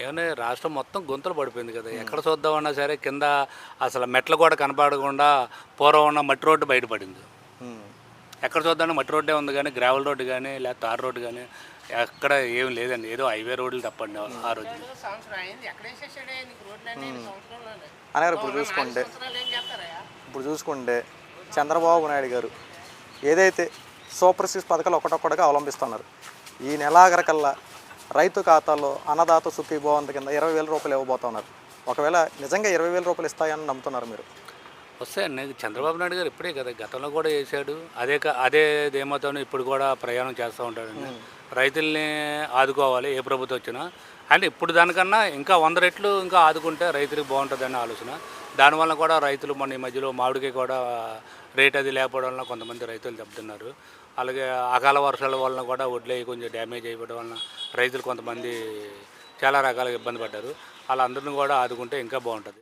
ఏమన్నా రాష్ట్రం మొత్తం గుంతలు పడిపోయింది కదా! ఎక్కడ చూద్దామన్నా సరే కింద అసలు మెట్లు కూడా కనపడకుండా పూర్వం ఉన్న మట్టి రోడ్డు బయటపడింది. హ్మ్. ఎక్కడ చూద్దామన్నా మట్టి రోడ్డే ఉంది గానీ, గ్రావెల్ రోడ్డు గానీ, లేకపోతే తార్ రోడ్డు గానీ ఎక్కడ ఏం లేదండి. ఏదో హైవే రోడ్లు తప్పండి ఆ రోజు. అన్నగారు ఇప్పుడు చూసుకుంటే చంద్రబాబు నాయుడు గారు ఏదైతే సూపర్ సిక్స్ పథకాలు ఒకటొక్కటిగా అవలంబిస్తున్నారు. ఈ నెలాఖరికల్లా రైతు ఖాతాలో అన్నదాత సుఖీభవంత కింద 20,000 రూపాయలు ఇవ్వబోతున్నారు. ఒకవేళ నిజంగా 20,000 రూపాయలు ఇస్తాయని నమ్ముతున్నారు మీరు? వస్తాయండి. చంద్రబాబు నాయుడు గారు ఇప్పుడే కదా గతంలో కూడా చేశాడు. అదే ధీమాతోనే ఇప్పుడు కూడా ప్రయాణం చేస్తూ ఉంటాడండి. రైతుల్ని ఆదుకోవాలి ఏ ప్రభుత్వం వచ్చినా. అంటే ఇప్పుడు దానికన్నా ఇంకా 100 రెట్లు ఇంకా ఆదుకుంటే రైతులకు బాగుంటుందన్న ఆలోచన. దానివల్ల కూడా రైతులు మొన్న ఈ మధ్యలో మామిడికాయ కూడా రేట్ అది లేకపోవడం వల్ల కొంతమంది రైతులు దెబ్బతిన్నారు. అలాగే అకాల వర్షాల వలన కూడా వడ్లు కొంచెం డ్యామేజ్ అయిపోవడం వలన రైతులు కొంతమంది చాలా రకాలుగా ఇబ్బంది పడ్డారు. వాళ్ళందరిని కూడా ఆదుకుంటే ఇంకా బాగుంటుంది.